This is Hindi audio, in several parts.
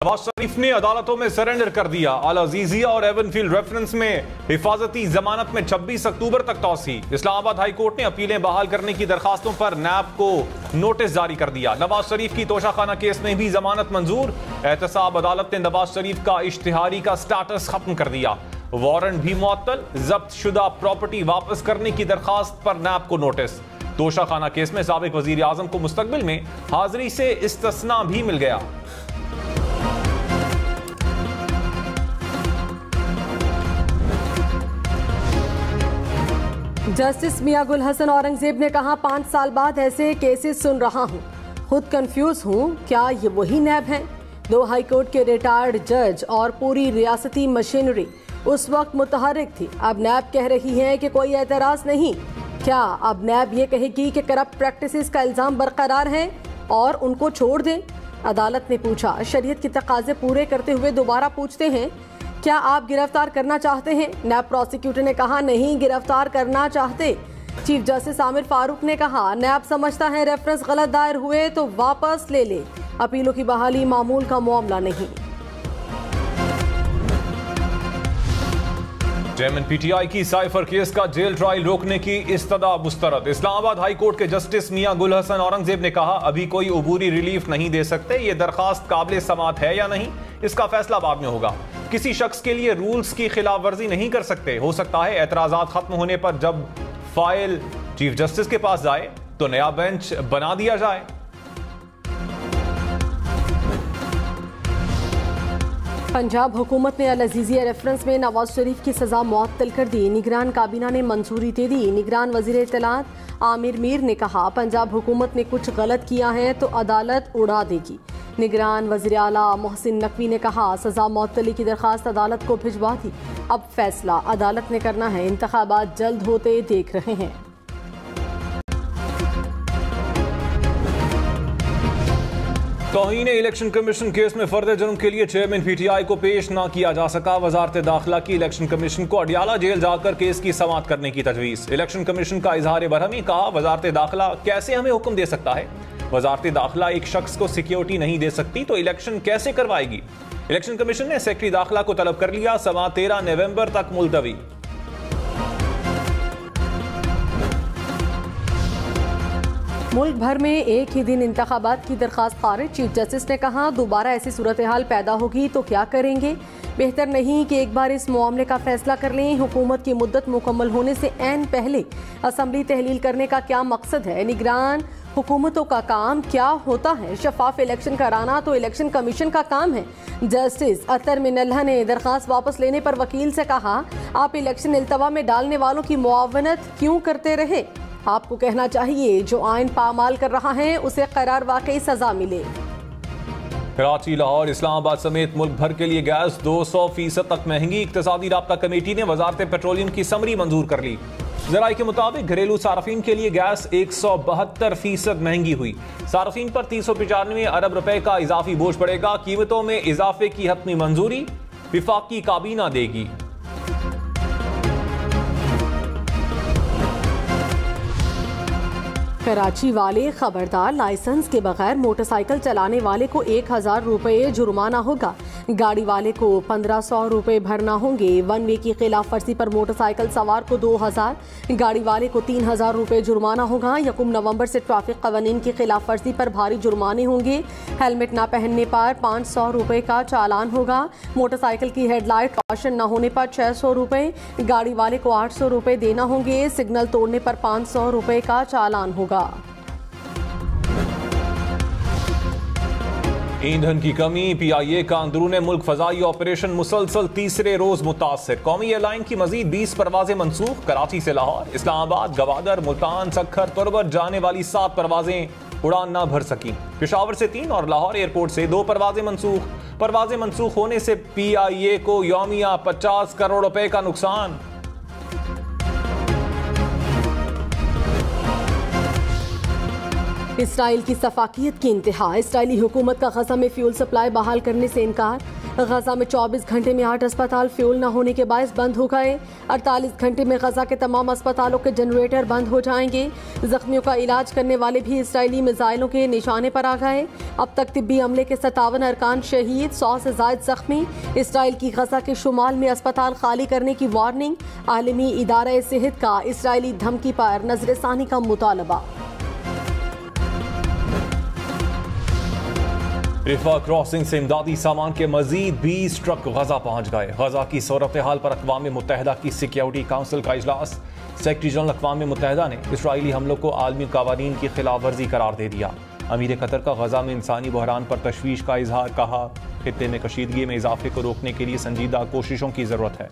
नवाज शरीफ ने अदालतों में सरेंडर कर दिया। अल अजीजिया और एवनफील्ड रेफरेंस में हिफाजती जमानत में 26 अक्टूबर तक तौसी। इस्लामाबाद हाई कोर्ट ने अपीलें बहाल करने की दरखास्तों पर नैब को नोटिस जारी कर दिया। नवाज शरीफ की तोशाखाना केस में भी जमानत मंजूर। एहतसाब अदालत ने नवाज शरीफ का इश्तिहारी का स्टेटस खत्म कर दिया। वारंट भी मुअत्तल। जब्त शुदा प्रॉपर्टी वापस करने की दरखास्त पर नैब को नोटिस। तोशाखाना केस में साबिक वजीर आजम को मुस्तकबिल में हाजिरी से इस्तिस्ना भी मिल गया। जस्टिस मियां गुल हसन औरंगजेब ने कहा, 5 साल बाद ऐसे केसेस सुन रहा हूं, खुद कंफ्यूज हूं, क्या ये वही नैब हैं? 2 हाई कोर्ट के रिटायर्ड जज और पूरी रियासती मशीनरी उस वक्त मुतहर्रिक थी। अब नैब कह रही है कि कोई एतराज नहीं। क्या अब नैब ये कहेगी कि करप्ट प्रैक्टिसेस का इल्जाम बरकरार है और उनको छोड़ दें? अदालत ने पूछा। शरीयत के तकाजे पूरे करते हुए दोबारा पूछते हैं, क्या आप गिरफ्तार करना चाहते हैं? नैब प्रोसिक्यूटर ने कहा, नहीं गिरफ्तार करना चाहते। चीफ जस्टिस आमिर फारूक ने कहा, नैब समझता है रेफरेंस गलत दायर हुए तो वापस ले ले। अपीलों की बहाली मामूल का मामला नहीं। चेयरमैन पीटीआई की साइफर केस का जेल ट्रायल रोकने की इस्तदा मुस्तरद। इस्लामाबाद हाई कोर्ट के जस्टिस मियां गुल हसन औरंगजेब ने कहा, अभी कोई अबूरी रिलीफ नहीं दे सकते। ये दरखास्त काबिल समात है या नहीं, इसका फैसला बाद में होगा। किसी शख्स के लिए रूल्स की खिलाफ वर्जी नहीं कर सकते। हो सकता है एतराजात खत्म होने पर जब फाइल चीफ जस्टिस के पास जाए तो नया बेंच बना दिया जाए। पंजाब हुकूमत ने अल अजीजिया रेफरेंस में नवाज शरीफ की सजा मुअत्तल कर दी। निगरान काबीना ने मंजूरी दे दी। निगरान वजीर इत्तलात आमिर मीर ने कहा, पंजाब हुकूमत ने कुछ गलत किया है तो अदालत उड़ा देगी। निगरान वज़ीर आला मोहसिन नकवी ने कहा, सजा मुअत्तली की दरखास्त अदालत को भिजवा दी, अब फैसला अदालत ने करना है। इंतखाबात जल्द होते देख रहे हैं। तौहीन इलेक्शन कमीशन केस में फर्द जुर्म के लिए चेयरमैन पीटीआई को पेश न किया जा सका। वजारत दाखिला की इलेक्शन कमीशन को अडियाला जेल जाकर केस की समाअत करने की तजवीज़। इलेक्शन कमीशन का इजहार बरहमी। कहा, वजारत दाखिला कैसे हमें हुक्म दे सकता है? वजारत दाखिला एक शख्स को सिक्योरिटी नहीं दे सकती तो इलेक्शन कैसे करवाएगी? इलेक्शन कमीशन ने सेक्रेटरी दाखिला को तलब कर लिया। समाअत 13 नवंबर तक मुलतवी। मुल्क भर में एक ही दिन इंतखाबात की दरखास्त खारिज। चीफ जस्टिस ने कहा, दोबारा ऐसी सूरत हाल पैदा होगी तो क्या करेंगे? बेहतर नहीं कि एक बार इस मामले का फैसला कर लें। हुकूमत की मुद्दत मुकम्मल होने से ऐन पहले असम्बली तहलील करने का क्या मकसद है? निगरान हुकूमतों का काम क्या होता है? शफाफ इलेक्शन कराना तो इलेक्शन कमीशन का काम है। जस्टिस अतर मिनल्ला ने दरखास्त वापस लेने पर वकील से कहा, आप इलेक्शन इल्तवा में डालने वालों की मुआवनत क्यों करते रहे? आपको कहना चाहिए जो आइन पामाल कर रहा है उसे करार वाकई सजा मिले। कराची, लाहौर, इस्लामाबाद समेत मुल्क भर के लिए गैस 200% तक महंगी। इक्तिसादी राब्ता कमेटी ने वजारत पेट्रोलियम की समरी मंजूर कर ली। ज़राए के मुताबिक घरेलू सार्फिन के लिए गैस 172% महंगी हुई। सार्फिन पर 395 अरब रुपए का इजाफी बोझ पड़ेगा। कीमतों में इजाफे की हतमी मंजूरी विफाकी काबीना देगी। कराची वाले खबरदार, लाइसेंस के बगैर मोटरसाइकिल चलाने वाले को 1000 रुपये जुर्माना होगा। गाड़ी वाले को 1500 रुपये भरना होंगे। वन वे की खिलाफ वर्जी पर मोटरसाइकिल सवार को 2000, गाड़ी वाले को 3000 रुपये जुर्माना होगा। 1 नवंबर से ट्रैफिक कवानीन की खिलाफ वर्जी पर भारी जुर्माने होंगे। हेलमेट न पहनने पर 500 रुपये का चालान होगा। मोटरसाइकिल की हेडलाइट रोशन न होने पर 600 रुपये, गाड़ी वाले को 800 रुपये देना होंगे। सिग्नल तोड़ने पर 500 रुपये का चालान होगा। ईंधन की कमी, पीआईए का अंदरूने मुल्क फजाई ऑपरेशन मुसलसल तीसरे रोज मुतासर। कौमी एयरलाइन की मजीद 20 परवाजें मनसूख। कराची से लाहौर, इस्लामाबाद, गवादर, मुल्तान, सखर, तुरबत जाने वाली 7 परवाजें उड़ान न भर सकी। पेशावर से 3 और लाहौर एयरपोर्ट से 2 परवाजें मनसूख। परवाजें मनसूख होने से पीआईए को यौमिया 50 करोड़ रुपए का नुकसान। इसराइल की सफाकियत की इंतहा। इसराइली हुकूमत का गजा में फ्यूल सप्लाई बहाल करने से इनकार। गजा में 24 घंटे में 8 अस्पताल फ्यूल न होने के बायस बंद हो गए। 48 घंटे में गजा के तमाम अस्पतालों के जनरेटर बंद हो जाएंगे। जख्मियों का इलाज करने वाले भी इसराइली मिसाइलों के निशाने पर आ गए। अब तक तिब्बी हमले के 57 अरकान शहीद, 100 से ज्यादा जख्मी। इसराइल की गजा के शुमाल में अस्पताल खाली करने की वार्निंग। आलमी इदारा सेहत का इसराइली धमकी पर नजरसानी का मुतालबा। रिफा क्रॉसिंग से इमदादी सामान के मजीद 20 ट्रक गजा पहुंच गए। गजा की सूरत हाल पर अक़वाम मुत्तहिदा की सिक्योरिटी काउंसिल का इजलास। सेक्रेटरी जनरल अक़वाम मुत्तहिदा ने इसराइली हमलों को आलमी कावानीन की खिलाफ वर्जी करार दे दिया। अमीर कतर का गजा में इंसानी बहरान पर तशवीश का इजहार। कहा, खित्ते में कशीदगी में इजाफे को रोकने के लिए संजीदा कोशिशों की जरूरत है।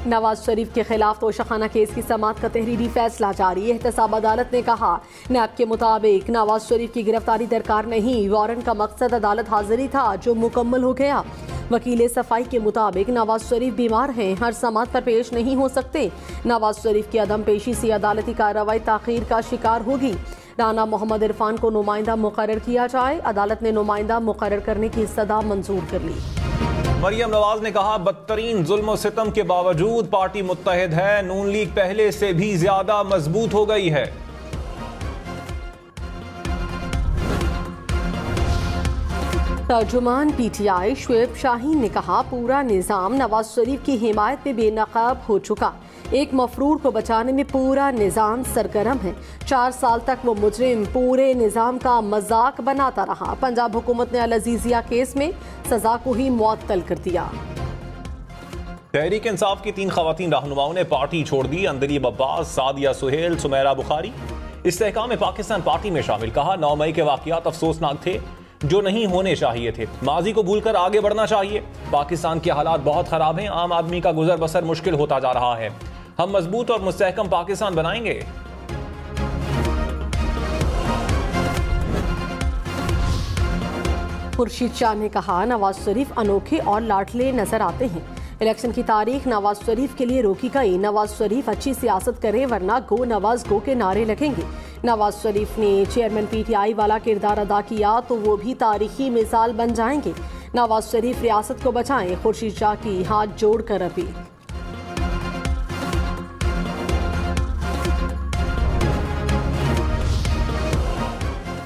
नवाज शरीफ के खिलाफ तोशाखाना केस की समाअत का तहरीरी फैसला जारी। एहतसाब अदालत ने कहा, नैब के मुताबिक नवाज शरीफ की गिरफ्तारी दरकार नहीं, वारंट का मकसद अदालत हाजिरी था जो मुकम्मल हो गया। वकील सफाई के मुताबिक नवाज शरीफ बीमार हैं, हर समाअत पर पेश नहीं हो सकते। नवाज शरीफ की अदम पेशी से अदालती कार्रवाई ताखीर का शिकार होगी। राना मोहम्मद इरफान को नुमाइंदा मुकर्रर किया जाए। अदालत ने नुमाइंदा मुकर्रर करने की सदा मंजूर कर ली। मरियम नवाज ने कहा, बदतरीन जुल्म सितम के बावजूद पार्टी मुत्तहिद है। नून लीग पहले से भी ज्यादा मजबूत हो गई है। तर्जुमान PTI शुएब शाहीन ने कहा, पूरा निजाम नवाज शरीफ की हिमायत में बेनकाब हो चुका। एक मफरूर को बचाने में पूरा निजाम सरगर्म है। 4 साल तक वो मुजरिम पूरे निजाम का मजाक बनाता रहा। पंजाब हुकूमत ने अल अजीजिया केस में सजा को ही मुअत्तल कर दिया। तहरीक इंसाफ की 3 खवातीन रहनुमाओं ने पार्टी छोड़ दी। अंदरीब अब्बास, सादिया सुहेल, सुमेरा बुखारी इस्तेहकाम पाकिस्तान पार्टी में शामिल। कहा, 9 मई के वाकयात अफसोसनाक थे जो नहीं होने चाहिए थे। माजी को भूलकर आगे बढ़ना चाहिए। पाकिस्तान के हालात बहुत खराब हैं। आम आदमी का गुजर बसर मुश्किल होता जा रहा है। हम मजबूत और मुस्तहकम पाकिस्तान बनाएंगे। खुर्शीद शाह ने कहा, नवाज शरीफ अनोखे और लाडले नजर आते हैं। इलेक्शन की तारीख नवाज शरीफ के लिए रोकी गई। नवाज शरीफ अच्छी सियासत करे वरना गो नवाज गो के नारे लगेंगे। नवाज शरीफ ने चेयरमैन PTI वाला किरदार अदा किया तो वो भी तारीखी मिसाल बन जाएंगे। नवाज शरीफ रियासत को बचाएं। खुर्शीद शाह की हाथ जोड़कर अपील।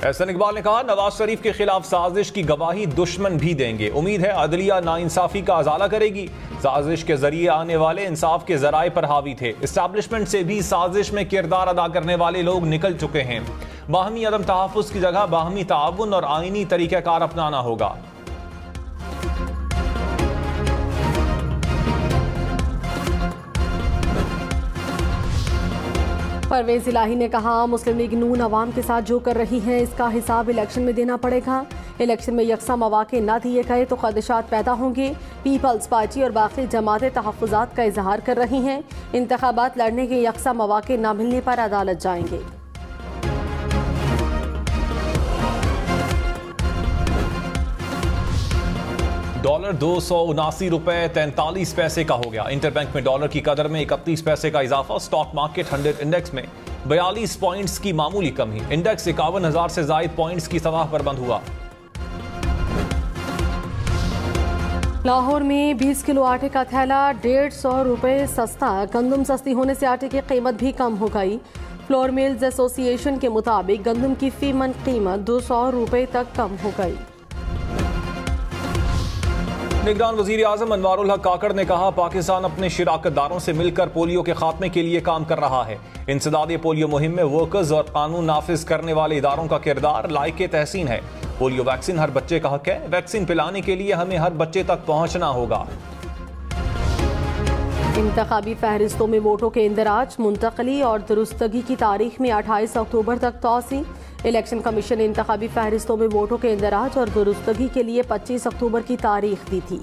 एहसन इकबाल ने कहा, नवाज शरीफ के खिलाफ साजिश की गवाही दुश्मन भी देंगे। उम्मीद है अदलिया नाइंसाफी का अजाला करेगी। साजिश के जरिए आने वाले इंसाफ के जराए पर हावी थे। एस्टैब्लिशमेंट से भी साजिश में किरदार अदा करने वाले लोग निकल चुके हैं। बाहमी अदम तहफ़्फ़ुज़ की जगह बाहमी ताउन और आईनी तरीक़ाकार अपनाना होगा। परवेज इलाही ने कहा, मुस्लिम लीग नून अवाम के साथ जो कर रही है इसका हिसाब इलेक्शन में देना पड़ेगा। इलेक्शन में यकसा मौके न दिए गए तो खदशात पैदा होंगे। पीपल्स पार्टी और बाकी जमातें तहफ़्फ़ुज़ात का इजहार कर रही हैं। इंतखाबात लड़ने के यकसा मौके न मिलने पर अदालत जाएंगे। डॉलर 279 रुपए 43 पैसे का हो गया। इंटरबैंक में डॉलर की कदर में 31 पैसे का इजाफा। स्टॉक मार्केट 100 इंडेक्स में 42 पॉइंट्स की मामूली कमी। इंडेक्स 51,000 से ज्यादा पॉइंट्स की सतह पर बंद हुआ। लाहौर में 20 किलो आटे का थैला 150 रुपए सस्ता। गंदम सस्ती होने से आटे की कीमत भी कम हो गई। फ्लोर मिल्स एसोसिएशन के मुताबिक गंदम की फी मन कीमत 200 रुपए तक कम हो गई। निगरान वजीर आजम अनवारुल हक काकड़ ने कहा, पाकिस्तान अपने शिराकतदारों से मिलकर पोलियो के खात्मे के लिए काम कर रहा है। इंसदाद पोलियो मुहिम में वर्कर्स और कानून नाफिज करने वाले इदारों का किरदार लायक तहसीन है। पोलियो वैक्सीन हर बच्चे का हक है। वैक्सीन पिलाने के लिए हमें हर बच्चे तक पहुंचना होगा। इंतखाबी फहरिस्तों में वोटों के इंदराज, मुंतकली और दुरुस्तगी की तारीख में 28 अक्टूबर तक तौसी। इलेक्शन कमीशन ने इंतखाबी फहरिस्तों में वोटों के इंदराज और दुरुस्तगी के लिए 25 अक्टूबर की तारीख दी थी।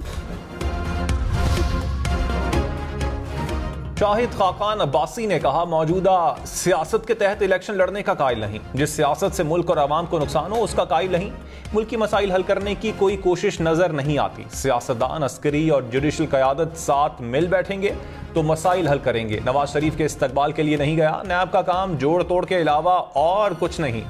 शाहिद खाकान अब्बासी ने कहा, मौजूदा सियासत के तहत इलेक्शन लड़ने का कायल नहीं। जिस सियासत से मुल्क और आवाम को नुकसान हो उसका कायल नहीं। मुल्की मसाइल हल करने की कोई कोशिश नजर नहीं आती। सियासतदान, अस्करी और जुडिशल क़यादत साथ मिल बैठेंगे तो मसाइल हल करेंगे। नवाज शरीफ के इस्तकबाल के लिए नहीं गया। नैब का काम जोड़ तोड़ के अलावा और कुछ नहीं।